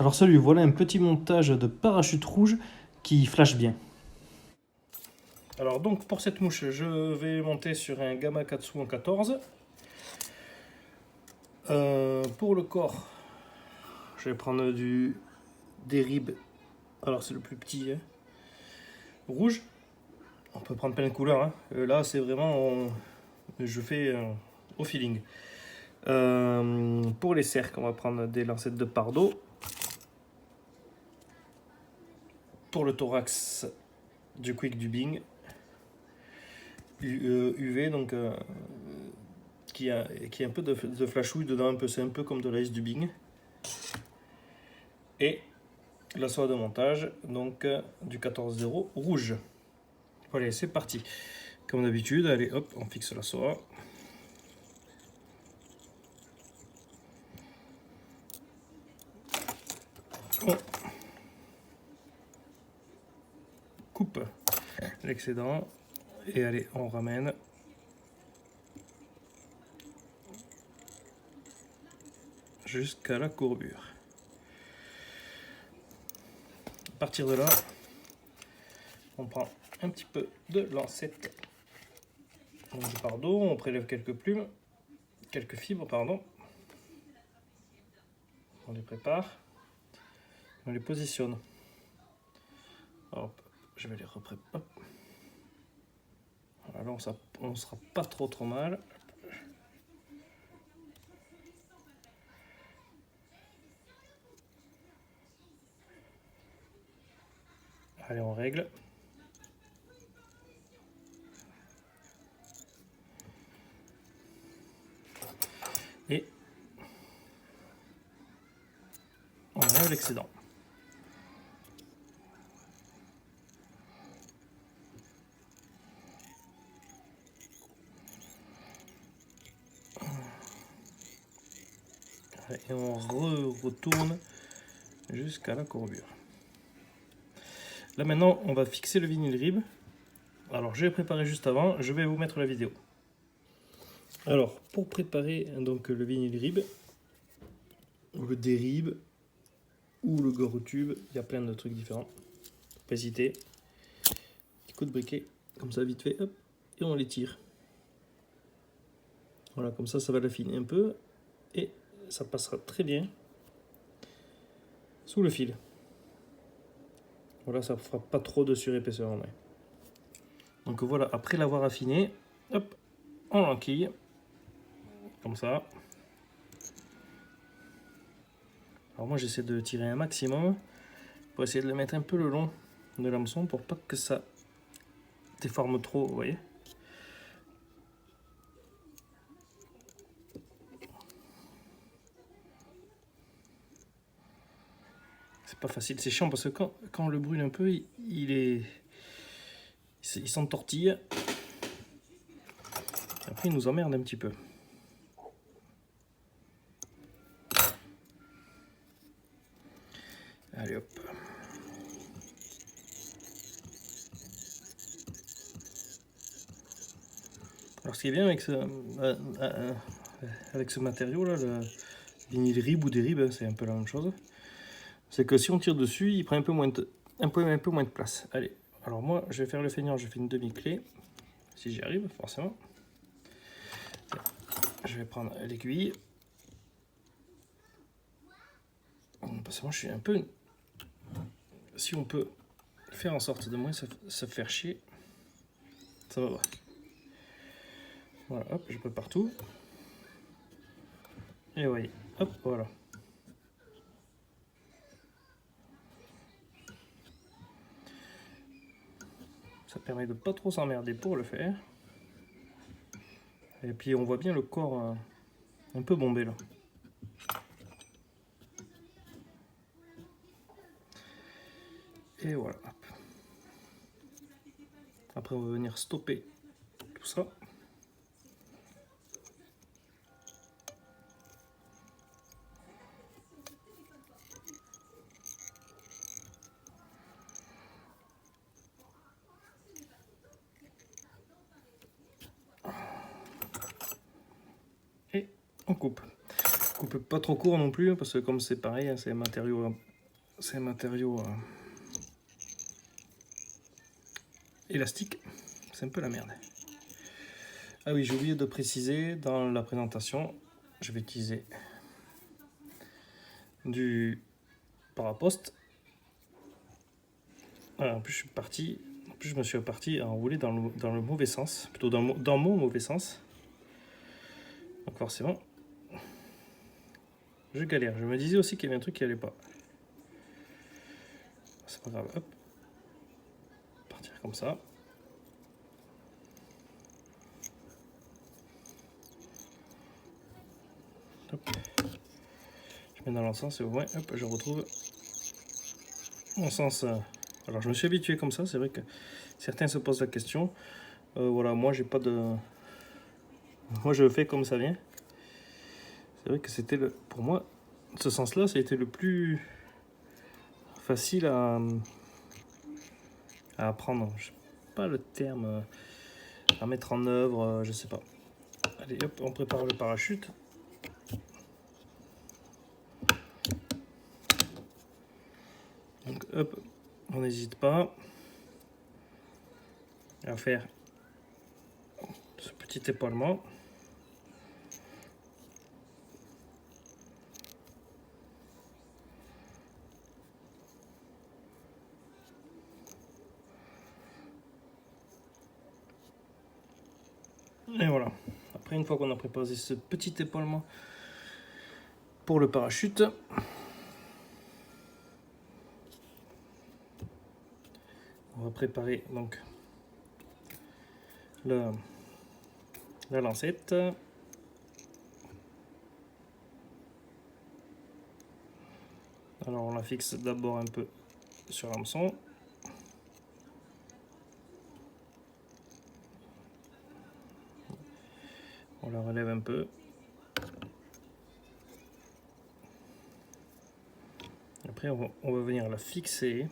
Alors salut, voilà un petit montage de parachute rouge qui flash bien. Alors donc pour cette mouche, je vais monter sur un Gamakatsu en 14. Pour le corps, je vais prendre des ribs. Alors c'est le plus petit, hein, rouge. On peut prendre plein de couleurs, hein. Là c'est vraiment, je fais au feeling. Pour les cercles, on va prendre des lancettes de Pardo. Pour le thorax, du Quick du Bing. UV, donc qui a un peu de flashouille dedans, c'est un peu comme de l'ice du Bing. Et la soie de montage, donc du 14-0 rouge. Voilà, c'est parti. Comme d'habitude, allez hop, on fixe la soie. On coupe l'excédent et allez, on ramène. Jusqu'à la courbure. À partir de là, on prend un petit peu de lancette de Pardo, on prélève quelques plumes, quelques fibres, pardon. On les prépare, on les positionne. Hop, je vais les repréparer. Voilà, là on sera pas trop mal. Allez, on règle. Et on enlève l'excédent. Et on retourne jusqu'à la courbure. Là maintenant, on va fixer le vinyle rib. Alors je l'ai préparé juste avant, je vais vous mettre la vidéo. Alors pour préparer donc le vinyle rib, ou le dérib, ou le gore tube, il y a plein de trucs différents. Faut pas hésiter. Petit coup de briquet, comme ça vite fait, hop, et on les tire. Voilà, comme ça va l'affiner un peu, et ça passera très bien sous le fil. Voilà, ça ne fera pas trop de surépaisseur en main. Donc voilà, après l'avoir affiné, hop, on l'enquille, comme ça. Alors moi j'essaie de tirer un maximum, pour essayer de le mettre un peu le long de l'hameçon, pour pas que ça déforme trop, vous voyez. C'est pas facile, c'est chiant parce que quand on le brûle un peu, il s'entortille. Après il nous emmerde un petit peu. Allez hop. Alors ce qui est bien avec ce matériau là, le vinyle rib ou des ribs, c'est un peu la même chose. C'est que si on tire dessus, il prend un peu moins de place. Allez, alors moi je vais faire le feignant, je fais une demi-clé, si j'y arrive forcément. Je vais prendre l'aiguille. Parce que moi je suis un peu... Si on peut faire en sorte de moins se faire chier, ça va. Voilà, hop, je peux partout. Et vous voyez, hop, voilà. Ça permet de pas trop s'emmerder pour le faire. Et puis on voit bien le corps un peu bombé là. Et voilà. Hop. Après on va venir stopper tout ça. Et on coupe. Coupe pas trop court non plus parce que comme c'est pareil, c'est un matériau c'est un matériau élastique. C'est un peu la merde. Ah oui, j'ai oublié de préciser dans la présentation, je vais utiliser du paraposte. Ah, en plus, je me suis parti à enrouler dans le mauvais sens, plutôt dans mon mauvais sens. Donc forcément, je galère. Je me disais aussi qu'il y avait un truc qui allait pas. C'est pas grave, hop. Partir comme ça. Hop. Je mets dans l'encens et au moins, hop, je retrouve mon sens. Alors je me suis habitué comme ça, c'est vrai que certains se posent la question. Voilà, moi j'ai pas de... Moi je fais comme ça vient. C'est vrai que c'était pour moi, ce sens-là, ça a été le plus facile à apprendre. Je sais pas le terme, à mettre en œuvre, je sais pas. Allez hop, on prépare le parachute. Donc hop, on n'hésite pas à faire ce petit épaulement. Et voilà. Après, une fois qu'on a préparé ce petit épaulement pour le parachute, on va préparer donc la lancette. Alors on la fixe d'abord un peu sur l'hameçon. On la relève un peu. Après on va venir la fixer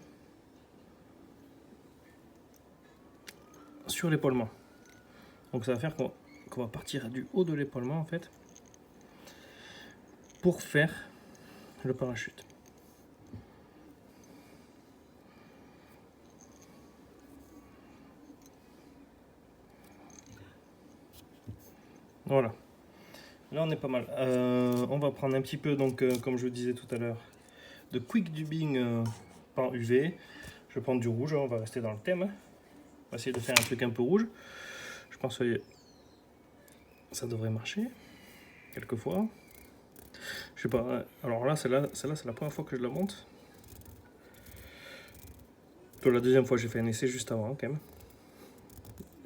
sur l'épaulement. Donc ça va faire qu'on va partir du haut de l'épaulement en fait pour faire le parachute. Voilà. Là on est pas mal. On va prendre un petit peu, donc comme je vous disais tout à l'heure, de quick dubbing par UV. Je vais prendre du rouge, on va rester dans le thème. On va essayer de faire un truc un peu rouge. Je pense que ça devrait marcher quelquefois. Je sais pas. Alors là, celle-là, c'est la première fois que je la monte. Pour la deuxième fois, j'ai fait un essai juste avant quand même.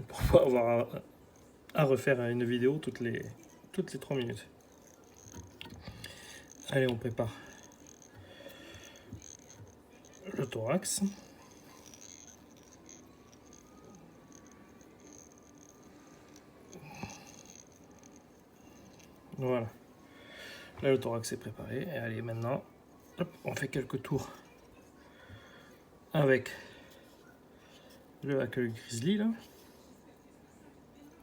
Pour pas avoir à refaire une vidéo toutes les 3 minutes. Allez, on prépare le thorax. Voilà. Là, le thorax est préparé. Et allez, maintenant, hop, on fait quelques tours avec le accueil grizzly là.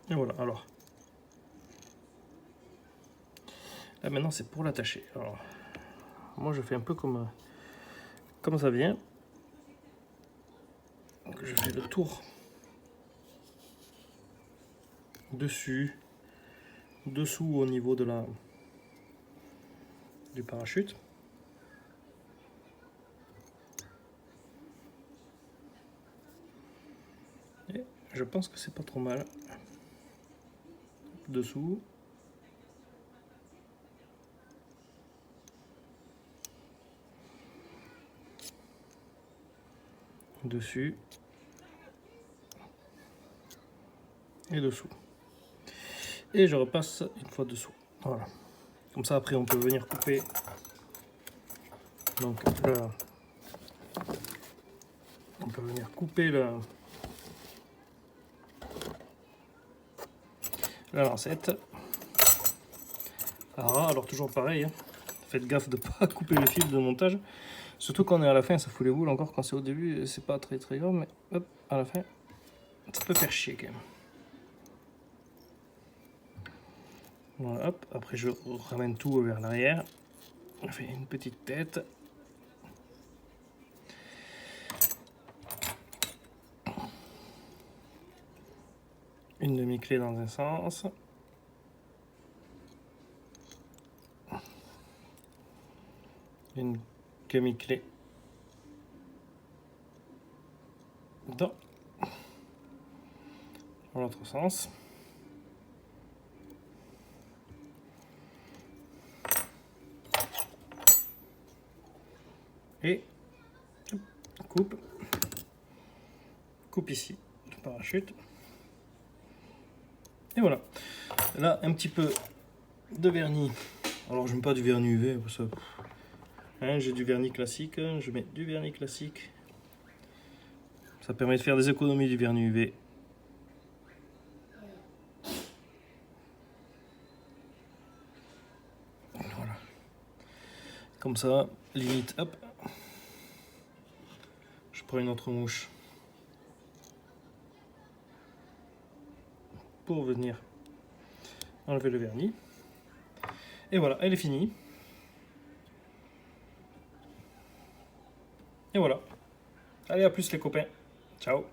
Et voilà. Alors là, maintenant, c'est pour l'attacher. Alors, moi, je fais un peu comme ça vient. Donc, je fais le tour dessus, dessous au niveau de du parachute. Et je pense que c'est pas trop mal. Dessous. Dessus. Et dessous. Et je repasse une fois dessous. Voilà. Comme ça, après, on peut venir couper. Donc là, on peut venir couper la lancette. Alors toujours pareil, hein. Faites gaffe de ne pas couper le fil de montage. Surtout quand on est à la fin, ça fout les boules. Encore quand c'est au début, c'est pas très grave, mais hop, à la fin, ça peut faire chier quand même. Voilà, hop, après je ramène tout vers l'arrière. On fait une petite tête. Une demi-clé dans un sens. Une demi-clé dans l'autre sens. Et coupe ici le parachute. Et voilà. Là, un petit peu de vernis. Alors, je mets pas du vernis UV parce que hein, j'ai du vernis classique. Je mets du vernis classique. Ça permet de faire des économies du vernis UV. Voilà. Comme ça, limite, hop. Je prends une autre mouche pour venir enlever le vernis. Et voilà, elle est finie. Et voilà. Allez, à plus les copains. Ciao.